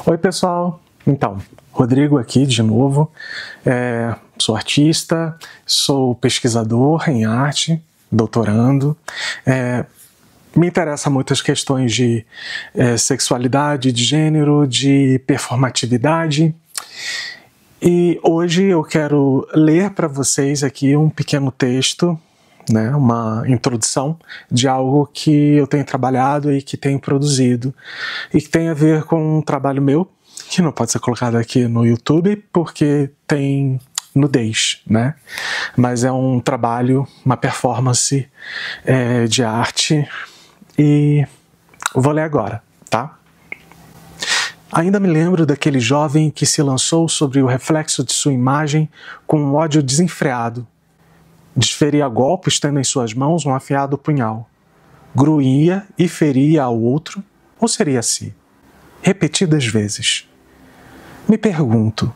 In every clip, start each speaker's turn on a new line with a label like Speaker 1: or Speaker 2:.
Speaker 1: Oi pessoal, então, Rodrigo aqui de novo, sou artista, sou pesquisador em arte, doutorando, me interessam muito as questões de sexualidade, de gênero, de performatividade, e hoje eu quero ler para vocês aqui um pequeno texto, né, uma introdução de algo que eu tenho trabalhado e que tenho produzido e que tem a ver com um trabalho meu, que não pode ser colocado aqui no YouTube porque tem nudez, né? Mas é um trabalho, uma performance de arte e vou ler agora, tá? Ainda me lembro daquele jovem que se lançou sobre o reflexo de sua imagem com um ódio desenfreado. Desferia golpes tendo em suas mãos um afiado punhal. Gruía e feria ao outro, ou seria a si, repetidas vezes. Me pergunto,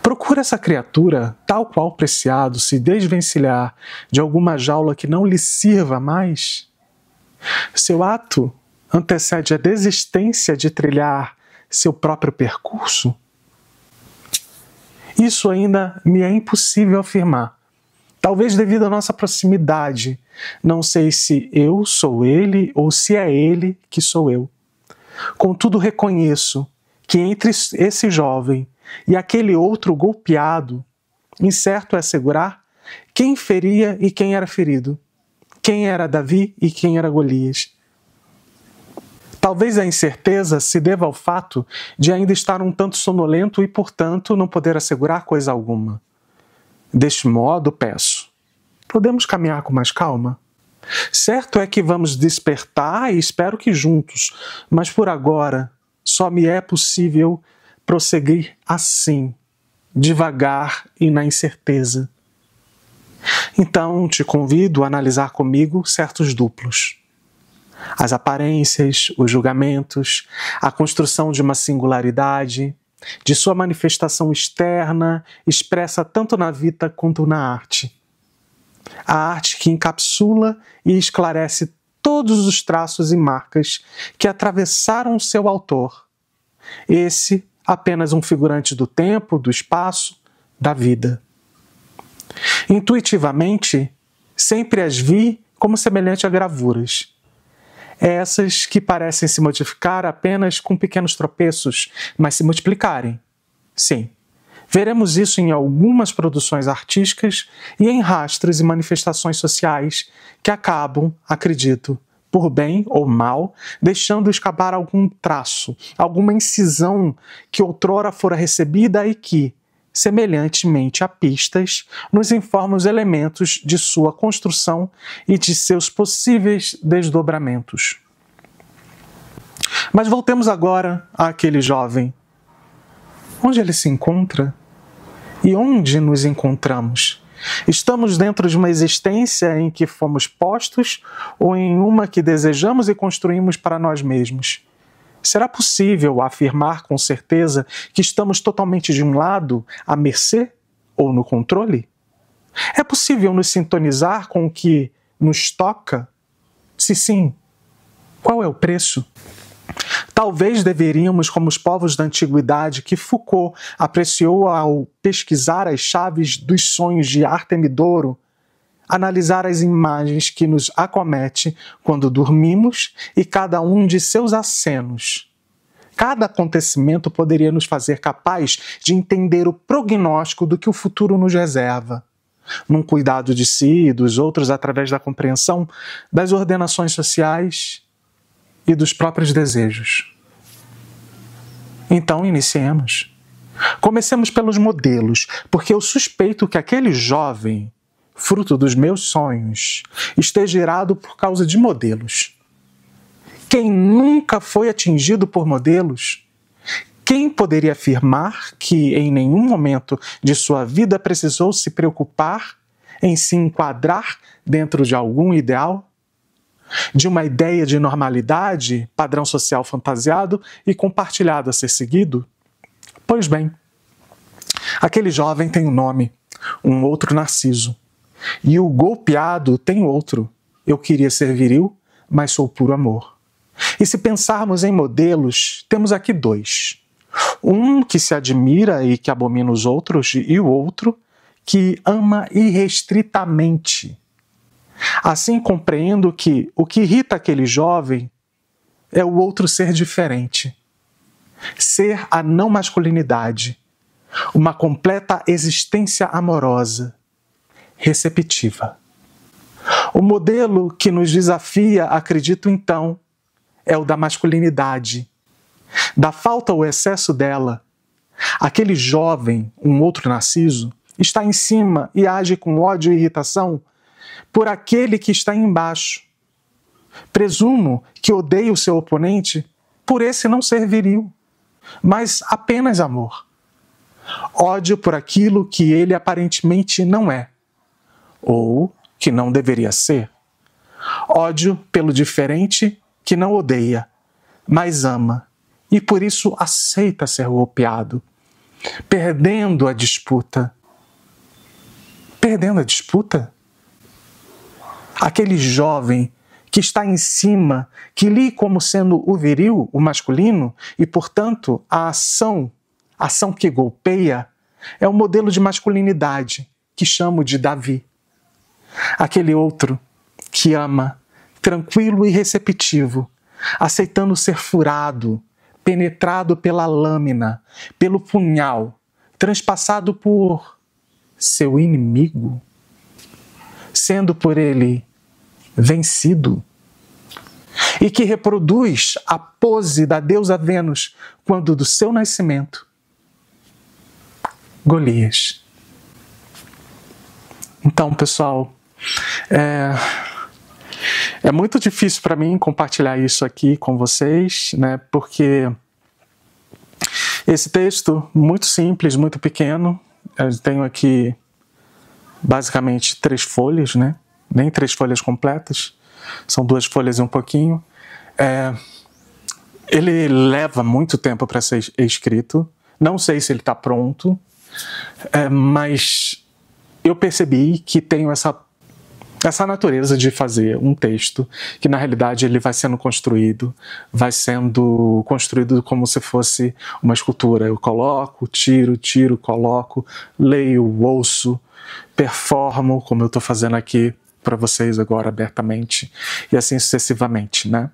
Speaker 1: procura essa criatura, tal qual Preciado, se desvencilhar de alguma jaula que não lhe sirva mais? Seu ato antecede a desistência de trilhar seu próprio percurso? Isso ainda me é impossível afirmar. Talvez devido à nossa proximidade, não sei se eu sou ele ou se é ele que sou eu. Contudo, reconheço que entre esse jovem e aquele outro golpeado, incerto é assegurar quem feria e quem era ferido, quem era Davi e quem era Golias. Talvez a incerteza se deva ao fato de ainda estar um tanto sonolento e, portanto, não poder assegurar coisa alguma. Deste modo, peço, podemos caminhar com mais calma? Certo é que vamos despertar e espero que juntos, mas por agora só me é possível prosseguir assim, devagar e na incerteza. Então te convido a analisar comigo certos duplos. As aparências, os julgamentos, a construção de uma singularidade, de sua manifestação externa, expressa tanto na vida quanto na arte. A arte que encapsula e esclarece todos os traços e marcas que atravessaram seu autor. Esse apenas um figurante do tempo, do espaço, da vida. Intuitivamente, sempre as vi como semelhante a gravuras. Essas que parecem se modificar apenas com pequenos tropeços, mas se multiplicarem. Sim, veremos isso em algumas produções artísticas e em rastros e manifestações sociais que acabam, acredito, por bem ou mal, deixando escapar algum traço, alguma incisão que outrora fora recebida e que, semelhantemente a pistas, nos informa os elementos de sua construção e de seus possíveis desdobramentos. Mas voltemos agora àquele jovem. Onde ele se encontra? E onde nos encontramos? Estamos dentro de uma existência em que fomos postos ou em uma que desejamos e construímos para nós mesmos? Será possível afirmar com certeza que estamos totalmente de um lado, à mercê ou no controle? É possível nos sintonizar com o que nos toca? Se sim, qual é o preço? Talvez deveríamos, como os povos da antiguidade que Foucault apreciou ao pesquisar as chaves dos sonhos de Artemidouro, analisar as imagens que nos acomete quando dormimos e cada um de seus acenos. Cada acontecimento poderia nos fazer capaz de entender o prognóstico do que o futuro nos reserva, num cuidado de si e dos outros através da compreensão das ordenações sociais e dos próprios desejos. Então, iniciemos. Comecemos pelos modelos, porque eu suspeito que aquele jovem, fruto dos meus sonhos, esteja irado por causa de modelos. Quem nunca foi atingido por modelos? Quem poderia afirmar que em nenhum momento de sua vida precisou se preocupar em se enquadrar dentro de algum ideal? De uma ideia de normalidade, padrão social fantasiado e compartilhado a ser seguido? Pois bem, aquele jovem tem um nome, um outro Narciso. E o golpeado tem outro. Eu queria ser viril, mas sou puro amor. E se pensarmos em modelos, temos aqui dois. Um que se admira e que abomina os outros, e o outro que ama irrestritamente. Assim compreendo que o que irrita aquele jovem é o outro ser diferente, ser a não masculinidade, uma completa existência amorosa, receptiva. O modelo que nos desafia, acredito então, é o da masculinidade, da falta ou excesso dela. Aquele jovem, um outro Narciso, está em cima e age com ódio e irritação por aquele que está embaixo. Presumo que odeia o seu oponente por esse não ser viril, mas apenas amor. Ódio por aquilo que ele aparentemente não é, ou que não deveria ser. Ódio pelo diferente que não odeia, mas ama, e por isso aceita ser golpeado, perdendo a disputa. Perdendo a disputa? Aquele jovem que está em cima, que lê como sendo o viril, o masculino, e, portanto, a ação que golpeia, é o modelo de masculinidade que chamo de Davi. Aquele outro que ama, tranquilo e receptivo, aceitando ser furado, penetrado pela lâmina, pelo punhal, transpassado por seu inimigo, sendo por ele vencido, e que reproduz a pose da deusa Vênus quando do seu nascimento, Golias. Então, pessoal, é muito difícil para mim compartilhar isso aqui com vocês, né? Porque esse texto, muito simples, muito pequeno, eu tenho aqui basicamente 3 folhas, né? Nem 3 folhas completas, são 2 folhas e um pouquinho. Ele leva muito tempo para ser escrito, não sei se ele está pronto, mas eu percebi que tenho essa natureza de fazer um texto que na realidade ele vai sendo construído como se fosse uma escultura. Eu coloco, tiro, coloco, leio, ouço, performo, como eu estou fazendo aqui para vocês agora abertamente, e assim sucessivamente, né?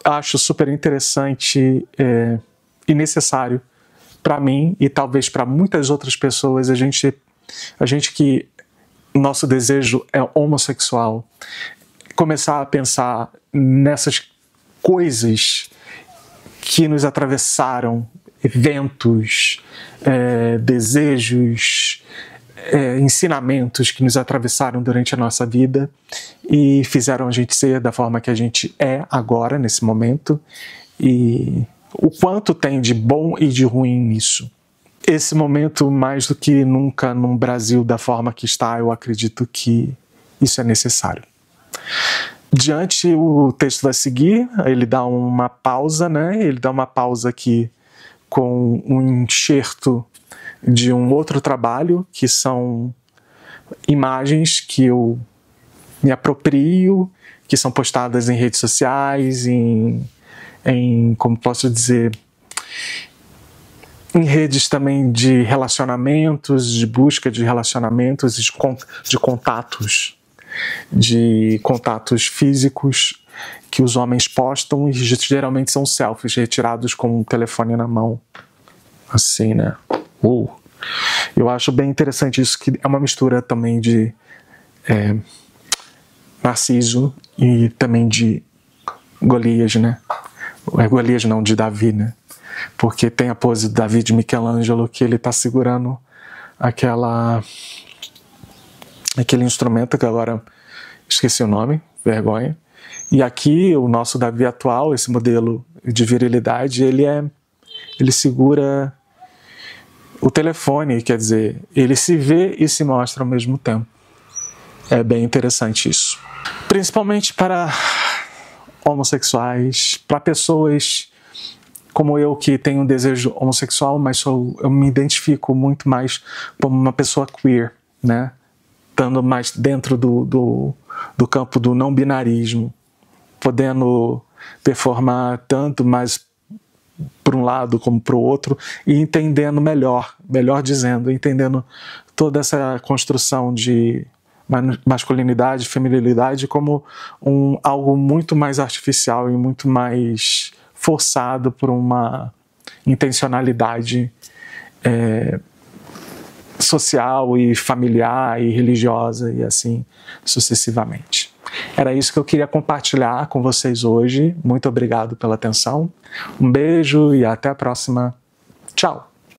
Speaker 1: Acho super interessante e necessário para mim e talvez para muitas outras pessoas, a gente que nosso desejo é homossexual, começar a pensar nessas coisas que nos atravessaram, eventos, desejos, ensinamentos que nos atravessaram durante a nossa vida e fizeram a gente ser da forma que a gente é agora, nesse momento, e o quanto tem de bom e de ruim nisso. Esse momento, mais do que nunca no Brasil da forma que está, eu acredito que isso é necessário. Diante, o texto vai seguir, ele dá uma pausa, né? Ele dá uma pausa aqui com um enxerto de um outro trabalho, que são imagens que eu me aproprio, que são postadas em redes sociais, como posso dizer, em redes também de relacionamentos, de busca de relacionamentos, de contatos físicos que os homens postam e geralmente são selfies retirados com o telefone na mão. Assim, né? Eu acho bem interessante isso, que é uma mistura também de Narciso e também de Golias, né? Golias não, de Davi, né? Porque tem a pose de Davi de Michelangelo, que ele está segurando aquele instrumento que agora esqueci o nome, vergonha. E aqui o nosso Davi atual, esse modelo de virilidade, ele segura o telefone, quer dizer, ele se vê e se mostra ao mesmo tempo. É bem interessante isso. Principalmente para homossexuais, para pessoas como eu, que tenho um desejo homossexual, mas eu me identifico muito mais como uma pessoa queer, né? Estando mais dentro do campo do não binarismo, podendo performar tanto mais para um lado como para o outro, e entendendo melhor dizendo, entendendo toda essa construção de masculinidade, feminilidade como algo muito mais artificial e muito mais forçado por uma intencionalidade social e familiar e religiosa e assim sucessivamente. Era isso que eu queria compartilhar com vocês hoje. Muito obrigado pela atenção. Um beijo e até a próxima. Tchau!